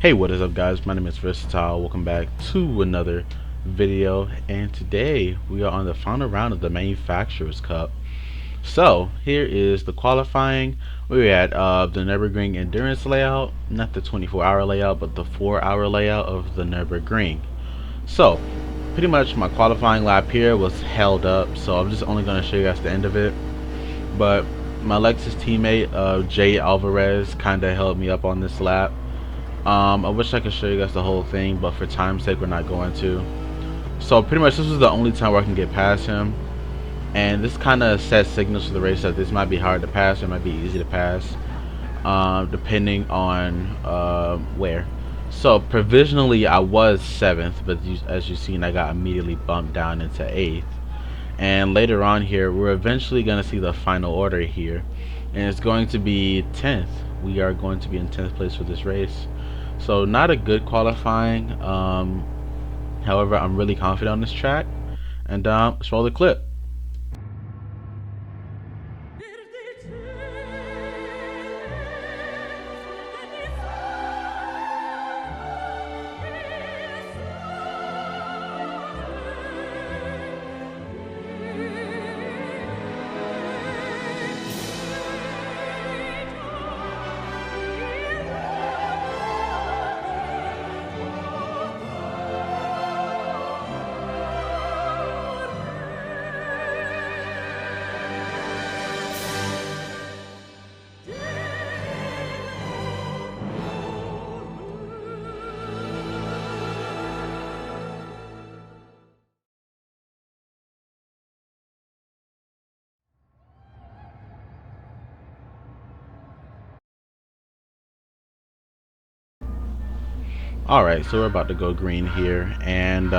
Hey, what is up guys? My name is Versatile. Welcome back to another video, and today we are on the final round of the Manufacturers Cup. So here is the qualifying. We're at the Nürburgring endurance layout, not the 24-hour layout, but the 4-hour layout of the Nürburgring. So pretty much my qualifying lap here was held up, so I'm just only going to show you guys the end of it. But my Lexus teammate Jay Alvarez kind of held me up on this lap. I wish I could show you guys the whole thing, but for time's sake we're not going to. So pretty much this was the only time where I can get past him, and this kind of sets signals to the race that this might be hard to pass or it might be easy to pass, depending on where. So provisionally I was 7th, but as you've seen I got immediately bumped down into 8th. And later on here we're eventually going to see the final order here, and it's going to be 10th. We are going to be in 10th place for this race. So not a good qualifying. However, I'm really confident on this track, and let's roll the clip. Alright, so we're about to go green here, and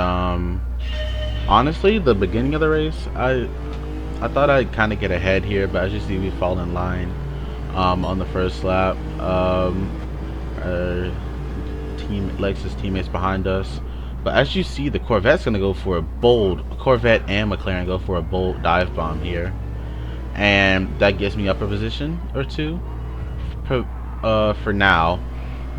honestly, the beginning of the race, I thought I'd kind of get ahead here, but as you see, we fall in line on the first lap. Our Lexus teammates behind us, but as you see, the Corvette's gonna go for a bold Corvette, and McLaren go for a bold dive bomb here, and that gets me up a position or two for now.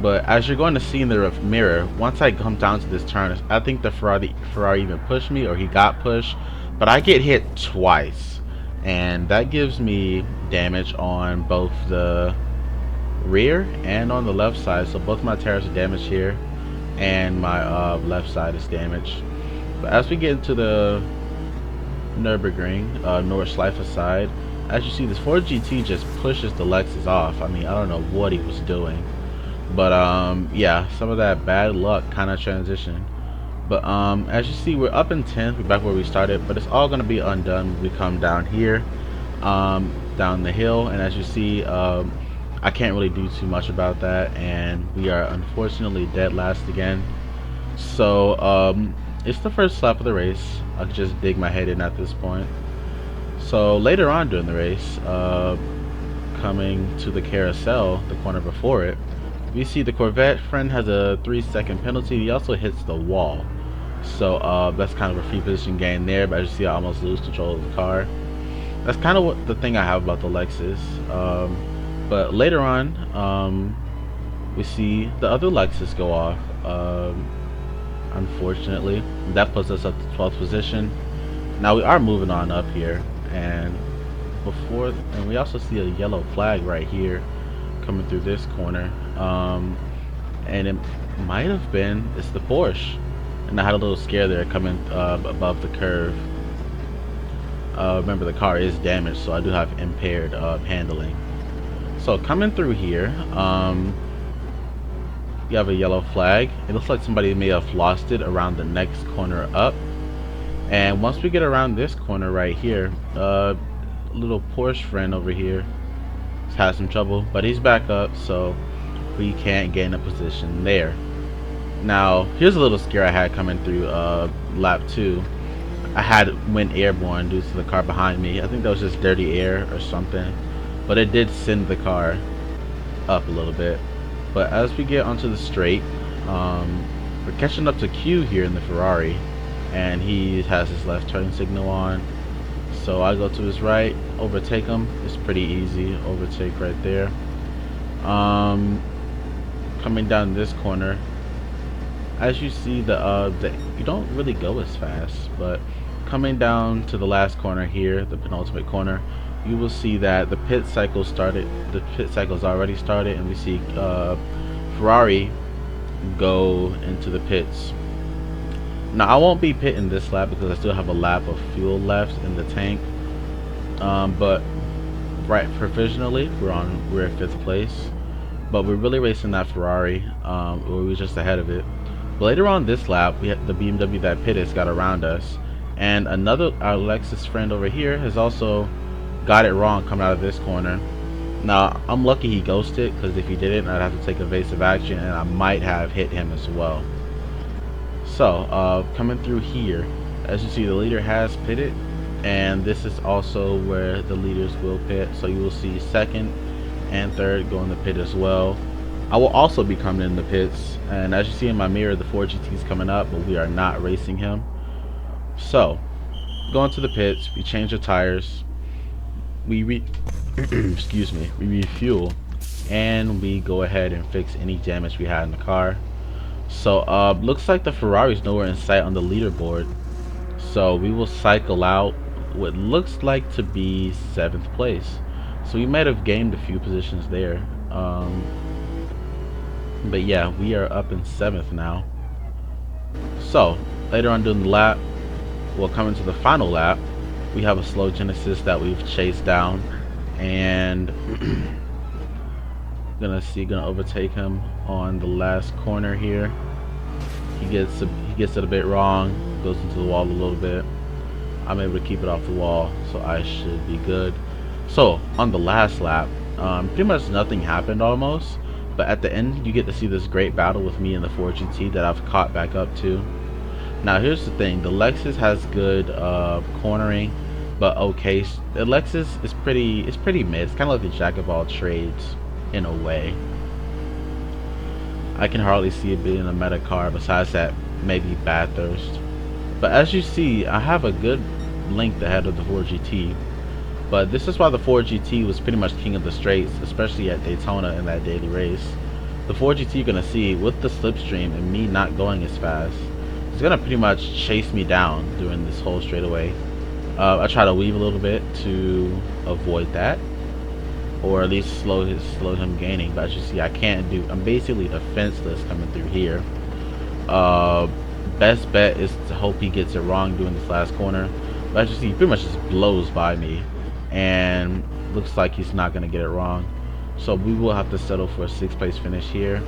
But as you're going to see in the mirror, once I come down to this turn, I think the Ferrari even pushed me, or he got pushed, but I get hit twice, and that gives me damage on both the rear and on the left side. So both my tires are damaged here, and my left side is damaged. But as we get into the Nürburgring, Nordschleife side, as you see, this Ford GT just pushes the Lexus off. I mean, I don't know what he was doing. But yeah, some of that bad luck kind of transition. But as you see, we're up in 10th. We're back where we started, but it's all going to be undone when we come down here, down the hill. And as you see, I can't really do too much about that, and we are unfortunately dead last again. So it's the first lap of the race. I'll just dig my head in at this point. So later on during the race, coming to the carousel, the corner before it, we see the Corvette friend has a 3-second penalty. He also hits the wall, so that's kind of a free position gain there. But as you see, I almost lose control of the car. That's kind of what the thing I have about the Lexus. But later on, we see the other Lexus go off. Unfortunately, that puts us at the 12th position. Now we are moving on up here, and we also see a yellow flag right here coming through this corner, and it might have been, it's the Porsche, and I had a little scare there coming above the curve. Remember, the car is damaged, so I do have impaired handling. So coming through here, you have a yellow flag. It looks like somebody may have lost it around the next corner up, and once we get around this corner right here, little Porsche friend over here had some trouble, but he's back up, so we can't gain a position there. Now here's a little scare I had coming through lap 2. I went airborne due to the car behind me. I think that was just dirty air or something, but it did send the car up a little bit. But as we get onto the straight, we're catching up to Q here in the Ferrari, and he has his left turn signal on. So I go to his right, overtake him. It's pretty easy, overtake right there. coming down this corner, as you see the you don't really go as fast, but coming down to the last corner here, the penultimate corner, you will see that the pit cycle started. The pit cycle's already started, and we see Ferrari go into the pits. Now I won't be pitting this lap because I still have a lap of fuel left in the tank. But right, provisionally we're in 5th place, but we're really racing that Ferrari. We were just ahead of it. But later on this lap, we had the BMW that pitted got around us, and our Lexus friend over here has also got it wrong coming out of this corner. Now I'm lucky he ghosted, because if he didn't, I'd have to take evasive action, and I might have hit him as well. So coming through here, as you see, the leader has pitted, and this is also where the leaders will pit. So you will see 2nd and 3rd go in the pit as well. I will also be coming in the pits, and as you see in my mirror, the Ford GT is coming up, but we are not racing him. So going to the pits, we change the tires, we excuse me, we refuel, and we go ahead and fix any damage we had in the car. So looks like the Ferrari's nowhere in sight on the leaderboard, so we will cycle out what looks like to be 7th place. So we might have gained a few positions there, but yeah, we are up in 7th now. So later on during the lap, we'll come into the final lap. We have a slow Genesis that we've chased down, and gonna overtake him on the last corner here. He gets it a bit wrong, goes into the wall a little bit. I'm able to keep it off the wall, so I should be good. So on the last lap, pretty much nothing happened almost, but at the end you get to see this great battle with me and the Ford GT that I've caught back up to. Now here's the thing, the Lexus has good cornering, but okay, the Lexus is pretty mid. It's kind of like the jack of all trades in a way. I can hardly see it being a meta car, besides that maybe Bathurst. But as you see, I have a good length ahead of the Ford GT. But this is why the Ford GT was pretty much king of the straights, especially at Daytona in that daily race. The Ford GT, you're gonna see with the slipstream and me not going as fast, it's gonna pretty much chase me down during this whole straightaway. I try to weave a little bit to avoid that, or at least slow him gaining. But as you see, I'm basically defenseless coming through here. Best bet is to hope he gets it wrong during this last corner. But as you see, he pretty much just blows by me, and looks like he's not gonna get it wrong. So we will have to settle for a 6th place finish here.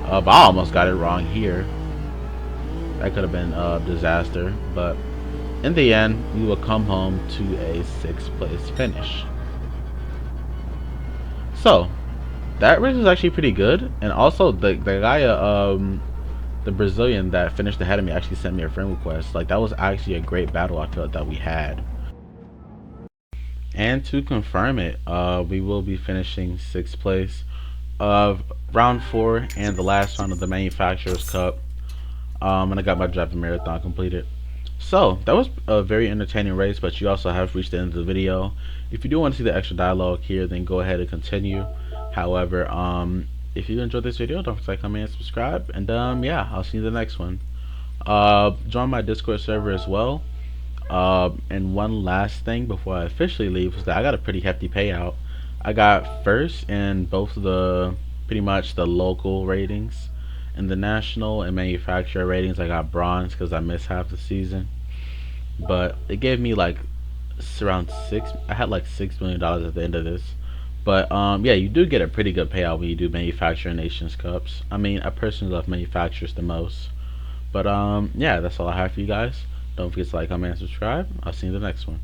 But I almost got it wrong here. That could have been a disaster, but in the end, we will come home to a 6th place finish. So that race was actually pretty good, and also the guy, the Brazilian that finished ahead of me, actually sent me a friend request. Like, that was actually a great battle I felt that we had. And to confirm it, we will be finishing 6th place of round 4 and the last round of the Manufacturers Cup. And I got my driving marathon completed. So that was a very entertaining race, but you also have reached the end of the video. If you do want to see the extra dialogue here, then go ahead and continue. However, if you enjoyed this video, don't forget to comment and subscribe, and yeah, I'll see you in the next one. Join my Discord server as well. And one last thing before I officially leave was that I got a pretty hefty payout. I got 1st in both of the pretty much the local ratings. In the national and manufacturer ratings, I got bronze because I missed half the season. But it gave me like around I had like $6 million at the end of this. But yeah, you do get a pretty good payout when you do manufacturer nations cups. I mean, I personally love manufacturers the most. But yeah, that's all I have for you guys. Don't forget to like, comment, and subscribe. I'll see you in the next one.